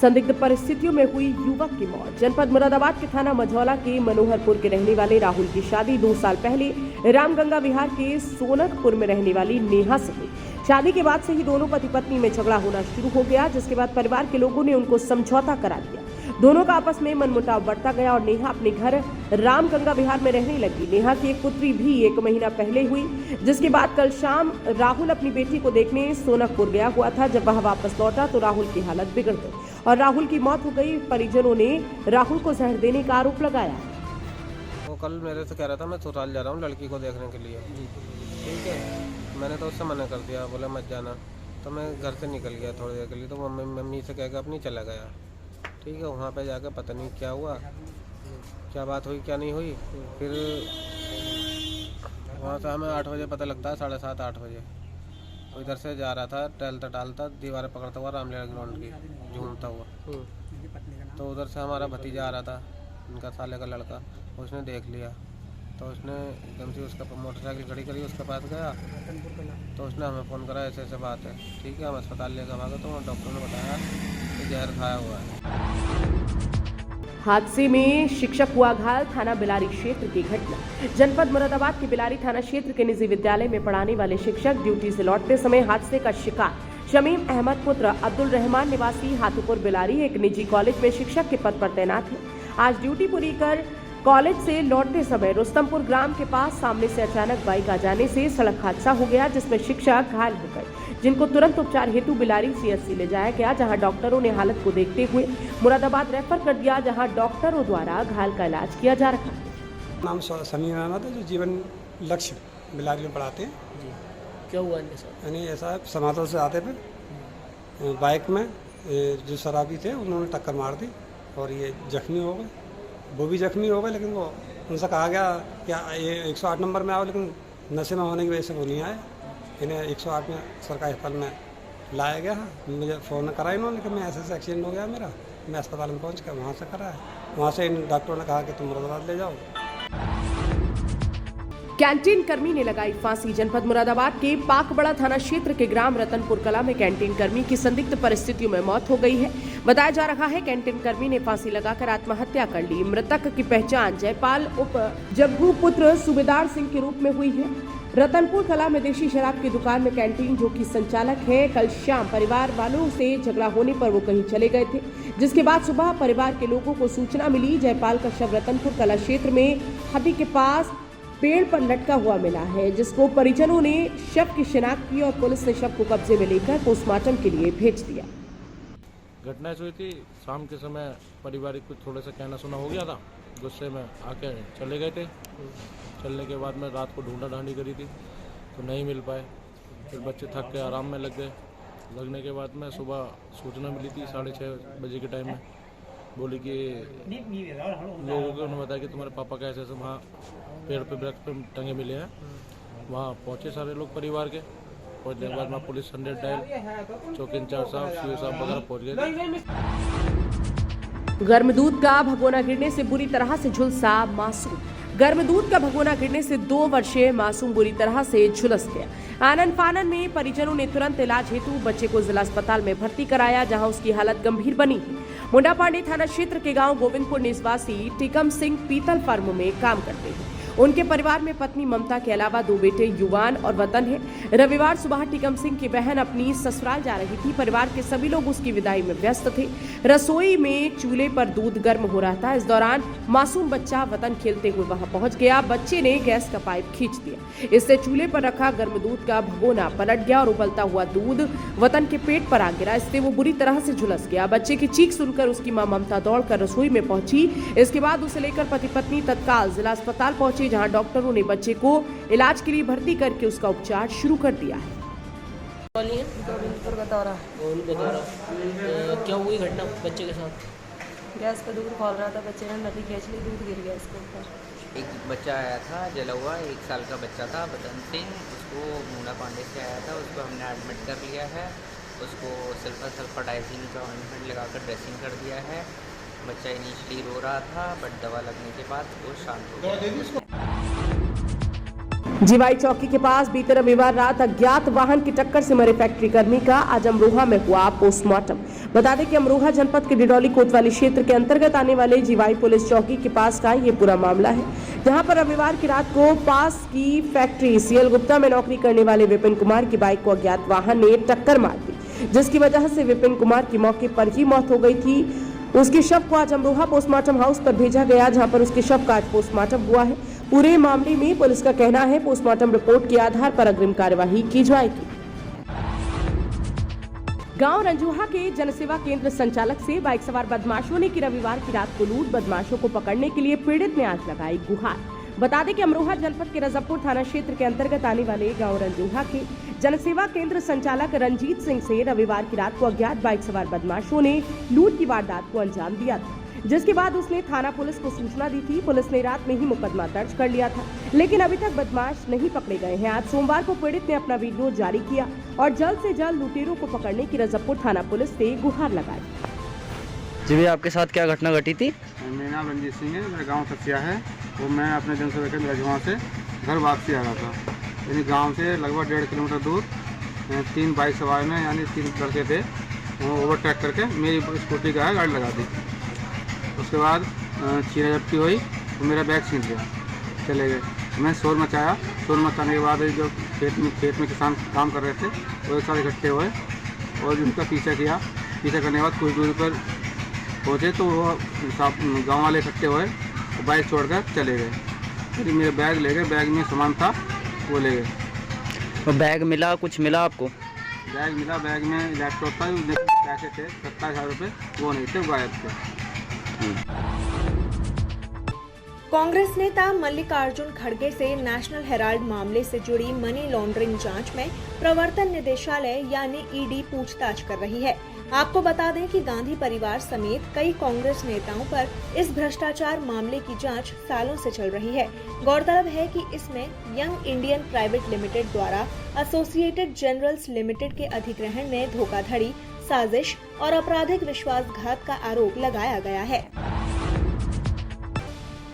संदिग्ध परिस्थितियों में हुई युवक की मौत। जनपद मुरादाबाद के थाना मझौला के मनोहरपुर के रहने वाले राहुल की शादी 2 साल पहले रामगंगा विहार के सोनकपुर में रहने वाली नेहा से हुई। शादी के बाद से ही दोनों पति पत्नी में झगड़ा होना शुरू हो गया, जिसके बाद परिवार के लोगों ने उनको समझौता करा दिया। दोनों का आपस में मनमुटाव बढ़ता गया और नेहा अपने घर रामगंगा विहार में रहने लगी। नेहा की एक पुत्री भी 1 महीना पहले हुई, जिसके बाद कल शाम राहुल अपनी बेटी को देखने सोनकपुर गया हुआ था। जब वह वापस लौटा तो राहुल की हालत बिगड़ गई और राहुल की मौत हो गई। परिजनों ने राहुल को जहर देने का आरोप लगाया। वो कल मेरे से कह रहा था मैं ससुराल जा रहा हूँ लड़की को देखने के लिए, ठीक है। मैंने तो उससे मना कर दिया, बोला मत जाना। तो मैं घर से निकल गया थोड़ी देर के लिए, तो मम्मी से कह के अपनी चला गया, ठीक है। वहाँ पे जाकर पता नहीं क्या हुआ, क्या बात हुई क्या नहीं हुई। फिर वहाँ से हमें 8 बजे पता लगता है, 7:30 8 बजे। इधर से जा रहा था टहलता दीवार पकड़ता हुआ रामलीला ग्राउंड की झूमता हुआ। तो उधर से हमारा भतीजा आ रहा था, उनका साले का लड़का, उसने देख लिया। तो उसने एकदम से उसका मोटरसाइकिल खड़ी करी, उसके पास गया तो उसने हमें फ़ोन करा ऐसे ऐसे बात है, ठीक है। हम अस्पताल लेकर भागे तो डॉक्टर ने बताया कि जहर खाया हुआ है। हादसे में शिक्षक हुआ घायल। थाना बिलारी क्षेत्र की घटना। जनपद मुरादाबाद के बिलारी थाना क्षेत्र के निजी विद्यालय में पढ़ाने वाले शिक्षक ड्यूटी से लौटते समय हादसे का शिकार शमीम अहमद पुत्र अब्दुल रहमान निवासी हाथीपुर बिलारी एक निजी कॉलेज में शिक्षक के पद पर तैनात है। आज ड्यूटी पूरी कर कॉलेज से लौटते समय रुस्तमपुर ग्राम के पास सामने से अचानक बाइक आ जाने से सड़क हादसा हो गया, जिसमें शिक्षक घायल हो गए, जिनको तुरंत उपचार हेतु बिलारी सीएचसी ले जाया गया, जहां डॉक्टरों ने हालत को देखते हुए मुरादाबाद रेफर कर दिया, जहां डॉक्टरों द्वारा घायल का इलाज किया जा रहा है। नाम समीम अहमद है, जो जीवन लक्ष्य बिलारी में पढ़ाते हैं जी। क्या हुआ इनके साथ? यानी ऐसा समातल से आते थे बाइक में, जो शराबी थे उन्होंने टक्कर मार दी और ये जख्मी हो गए। वो भी जख्मी हो गए, लेकिन वो उनसे कहा गया कि ये 108 नंबर में आओ, लेकिन नशे में होने की वजह से वो नहीं आए। इन्हें 108 में सरकारी अस्पताल में लाया गया है। मुझे फ़ोन करा इन्होंने कि मैं ऐसे एक्सीडेंट हो गया मेरा। मैं अस्पताल में पहुंच कर वहाँ से करा है। वहाँ से इन डॉक्टरों ने कहा कि तुम मुरादाबाद ले जाओ। कैंटीन कर्मी ने लगाई फांसी। जनपद मुरादाबाद के पाकबड़ा थाना क्षेत्र के ग्राम रतनपुर कला में कैंटीन कर्मी की संदिग्ध परिस्थितियों में मौत हो गई है। बताया जा रहा है कैंटीन कर्मी ने फांसी लगाकर आत्महत्या कर ली। मृतक की पहचान जयपाल उप जग्गू पुत्र सूबेदार सिंह के रूप में हुई है। रतनपुर कला में देशी शराब की दुकान में कैंटीन जो कि संचालक है, कल शाम परिवार वालों से झगड़ा होने पर वो कहीं चले गए थे, जिसके बाद सुबह परिवार के लोगों को सूचना मिली। जयपाल का शव रतनपुर कला क्षेत्र में हदी के पास पेड़ पर लटका हुआ मिला है, जिसको परिजनों ने शव की शिनाख्त की और पुलिस ने शव को कब्जे में लेकर पोस्टमार्टम के लिए भेज दिया। घटना हुई थी शाम के समय, पारिवारिक कुछ थोड़ा सा कहना सुना हो गया था, गुस्से में आके चले गए थे। चलने के बाद में रात को ढूंढा ढांडी करी थी तो नहीं मिल पाए। फिर बच्चे थक के आराम में लग गए। लगने के बाद में सुबह सूचना मिली थी 6:30 बजे के टाइम में, बोली कि लोगों को उन्होंने बताया कि तुम्हारे पापा का ऐसे वहाँ पेड़ पे वृक्ष पे टंगे मिले हैं। वहाँ पहुँचे सारे लोग परिवार के। पहुँचने के बाद वहाँ पुलिस 100 डायल, चौकी इंचार्ज साहब, सीओ साहब वगैरह पहुँच गए। गर्म दूध का भगोना गिरने से बुरी तरह से झुलसा मासूम। गर्म दूध का भगोना गिरने से 2 वर्षीय मासूम बुरी तरह से झुलस गया। आनन फानन में परिजनों ने तुरंत इलाज हेतु बच्चे को जिला अस्पताल में भर्ती कराया, जहां उसकी हालत गंभीर बनी। मुंडापांडे थाना क्षेत्र के गांव गोविंदपुर निवासी टिकम सिंह पीतल फर्म में काम करते हैं। उनके परिवार में पत्नी ममता के अलावा 2 बेटे युवान और वतन है। रविवार सुबह टिकम सिंह की बहन अपनी ससुराल जा रही थी। परिवार के सभी लोग उसकी विदाई में व्यस्त थे। रसोई में चूल्हे पर दूध गर्म हो रहा था। इस दौरान मासूम बच्चा वतन खेलते हुए वहां पहुंच गया। बच्चे ने गैस का पाइप खींच दिया। इससे चूल्हे पर रखा गर्म दूध का भगोना पलट गया और उबलता हुआ दूध वतन के पेट पर आ गिरा। इससे वो बुरी तरह से झुलस गया। बच्चे की चीख सुनकर उसकी मां ममता दौड़कर रसोई में पहुंची। इसके बाद उसे लेकर पति पत्नी तत्काल जिला अस्पताल पहुंचे, जहां डॉक्टरों ने बच्चे को इलाज के लिए भर्ती करके उसका उपचार शुरू कर दिया है। गोविंदपुर का दौरा। क्या हुई घटना बच्चे के साथ? गैस पे दूध खोल रहा था, बच्चे ने नली खींच ली, दूध गिर गया इसके ऊपर। एक बच्चा आया था जला हुआ, 1 साल का बच्चा था वतन सिंह, उसको मुंडापांडे से आया था। उसको हमने एडमिट कर लिया है। उसको सल्फाडाइजिन का ऑइंटमेंट लगाकर ड्रेसिंग कर दिया है। बच्चा इनिशियली रो रहा था, बट दवा लगने के बाद वो शांत हो गया। जीवाई चौकी के पास बीते रविवार रात अज्ञात वाहन की टक्कर से मरे फैक्ट्री कर्मी का आज अमरोहा में हुआ पोस्टमार्टम। बता दें कि अमरोहा जनपद के डिडौली कोतवाली क्षेत्र के अंतर्गत आने वाले जीवाई पुलिस चौकी के पास का ये पूरा मामला है, जहां पर रविवार की रात को पास की फैक्ट्री सीएल गुप्ता में नौकरी करने वाले विपिन कुमार की बाइक को अज्ञात वाहन ने टक्कर मार दी, जिसकी वजह से विपिन कुमार की मौके पर ही मौत हो गई थी। उसके शव को आज अमरोहा पोस्टमार्टम हाउस पर भेजा गया, जहां पर उसके शव का आज पोस्टमार्टम हुआ है। पूरे मामले में पुलिस का कहना है पोस्टमार्टम रिपोर्ट के आधार पर अग्रिम कार्यवाही की जाएगी। गांव रंजूहा के जनसेवा केंद्र संचालक से बाइक सवार बदमाशों ने की रविवार की रात को लूट। बदमाशों को पकड़ने के लिए पीड़ित ने आज लगाई गुहार। बता दें कि अमरोहा जनपद के रजबपुर थाना क्षेत्र के अंतर्गत आने वाले गांव रंजूहा के जनसेवा केंद्र संचालक रंजीत सिंह से रविवार की रात को अज्ञात बाइक सवार बदमाशों ने लूट की वारदात को अंजाम दिया था, जिसके बाद उसने थाना पुलिस को सूचना दी थी। पुलिस ने रात में ही मुकदमा दर्ज कर लिया था, लेकिन अभी तक बदमाश नहीं पकड़े गए हैं। आज सोमवार को पीड़ित ने अपना वीडियो जारी किया और जल्द से जल्द लुटेरों को पकड़ने की रजबपुर थाना पुलिस से गुहार लगाई। जी भैया, आपके साथ क्या घटना घटी थी? मेरा नाम रंजीत सिंह है, मेरा गांव सचिया है। वो मैं अपने जनसेवा केंद्र रजवा से घर वापसी आ रहा था। यानी गांव से लगभग 1.5 किलोमीटर दूर 3 बाइक सवार में यानी 3 लड़के थे, वो ओवरटेक करके मेरी स्कूटी का गाड़ी लगा दी। उसके बाद छीना झपटी हुई तो मेरा बैग छीन लिया, चले गए। मैं शोर मचाया, शोर मचाने के बाद जो खेत में किसान काम कर रहे थे वो एक साथ इकट्ठे हुए और उनका पीछा किया। पीछा करने के बाद कुछ दूरी पर पहुँचे तो वो गाँव वाले इकट्ठे हुए, बाइक छोड़कर चले गए। फिर मेरे बैग ले गए, बैग में सामान था वो ले गए। तो बैग मिला, कुछ मिला आपको? बैग मिला, बैग में लैपटॉप था, पैसे थे 27,000 रुपये, वो नहीं थे, गायब थे। कांग्रेस नेता मल्लिकार्जुन खड़गे से नेशनल हेराल्ड मामले से जुड़ी मनी लॉन्ड्रिंग जांच में प्रवर्तन निदेशालय यानी ईडी पूछताछ कर रही है। आपको बता दें कि गांधी परिवार समेत कई कांग्रेस नेताओं पर इस भ्रष्टाचार मामले की जांच सालों से चल रही है। गौरतलब है कि इसमें यंग इंडियन प्राइवेट लिमिटेड द्वारा एसोसिएटेड जनरल्स लिमिटेड के अधिग्रहण में धोखाधड़ी, साजिश और आपराधिक विश्वासघात का आरोप लगाया गया है।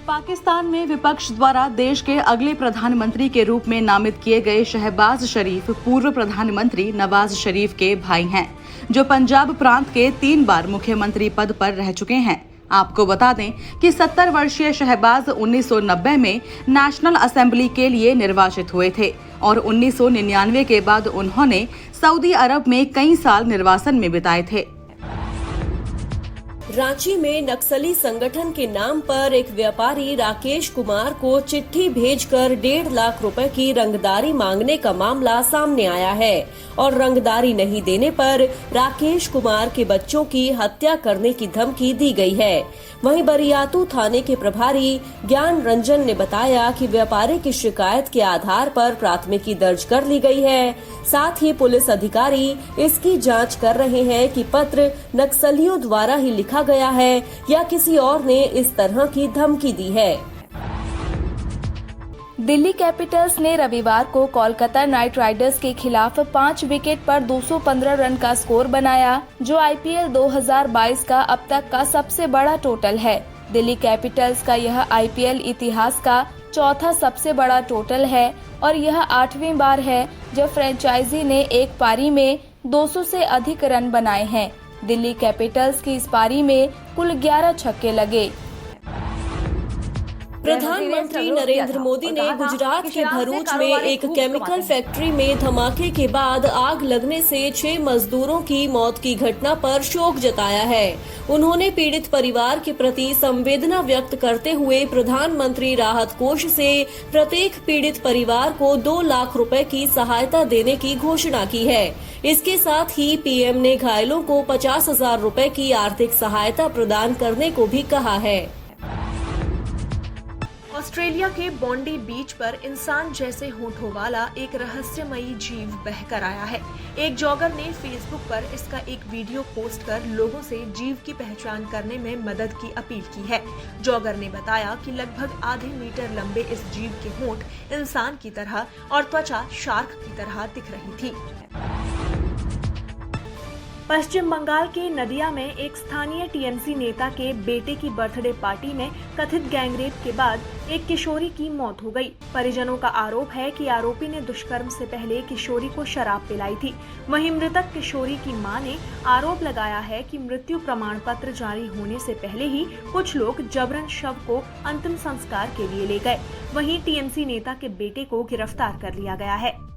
पाकिस्तान में विपक्ष द्वारा देश के अगले प्रधानमंत्री के रूप में नामित किए गए शहबाज शरीफ पूर्व प्रधानमंत्री नवाज शरीफ के भाई हैं, जो पंजाब प्रांत के 3 बार मुख्यमंत्री पद पर रह चुके हैं। आपको बता दें कि 70 वर्षीय शहबाज 1990 में नेशनल असेंबली के लिए निर्वाचित हुए थे और 1999 के बाद उन्होंने सऊदी अरब में कई साल निर्वासन में बिताए थे। रांची में नक्सली संगठन के नाम पर एक व्यापारी राकेश कुमार को चिट्ठी भेजकर 1.5 लाख रुपए की रंगदारी मांगने का मामला सामने आया है और रंगदारी नहीं देने पर राकेश कुमार के बच्चों की हत्या करने की धमकी दी गई है। वहीं बरियातू थाने के प्रभारी ज्ञान रंजन ने बताया कि व्यापारी की शिकायत के आधार पर प्राथमिकी दर्ज कर ली गई है। साथ ही पुलिस अधिकारी इसकी जांच कर रहे हैं कि पत्र नक्सलियों द्वारा ही लिखा गया है या किसी और ने इस तरह की धमकी दी है। दिल्ली कैपिटल्स ने रविवार को कोलकाता नाइट राइडर्स के खिलाफ 5 विकेट पर 215 रन का स्कोर बनाया, जो आईपीएल 2022 का अब तक का सबसे बड़ा टोटल है। दिल्ली कैपिटल्स का यह आईपीएल इतिहास का चौथा सबसे बड़ा टोटल है और यह 8वीं बार है जब फ्रेंचाइजी ने एक पारी में 200 से अधिक रन बनाए हैं। दिल्ली कैपिटल्स की इस पारी में कुल 11 छक्के लगे। प्रधानमंत्री नरेंद्र मोदी ने गुजरात के भरूच में एक केमिकल फैक्ट्री में धमाके के बाद आग लगने से 6 मजदूरों की मौत की घटना पर शोक जताया है। उन्होंने पीड़ित परिवार के प्रति संवेदना व्यक्त करते हुए प्रधानमंत्री राहत कोष से प्रत्येक पीड़ित परिवार को 2 लाख रुपए की सहायता देने की घोषणा की है। इसके साथ ही पीएम ने घायलों को 50,000 रुपए की आर्थिक सहायता प्रदान करने को भी कहा है। ऑस्ट्रेलिया के बॉन्डी बीच पर इंसान जैसे होठों वाला एक रहस्यमयी जीव बहकर आया है। एक जॉगर ने फेसबुक पर इसका एक वीडियो पोस्ट कर लोगों से जीव की पहचान करने में मदद की अपील की है। जॉगर ने बताया कि लगभग आधे मीटर लंबे इस जीव के होंठ इंसान की तरह और त्वचा शार्क की तरह दिख रही थी। पश्चिम बंगाल के नदिया में एक स्थानीय टीएमसी नेता के बेटे की बर्थडे पार्टी में कथित गैंगरेप के बाद एक किशोरी की मौत हो गई। परिजनों का आरोप है कि आरोपी ने दुष्कर्म से पहले किशोरी को शराब पिलाई थी। वहीं मृतक किशोरी की मां ने आरोप लगाया है कि मृत्यु प्रमाण पत्र जारी होने से पहले ही कुछ लोग जबरन शव को अंतिम संस्कार के लिए ले गए। वहीं टीएमसी नेता के बेटे को गिरफ्तार कर लिया गया है।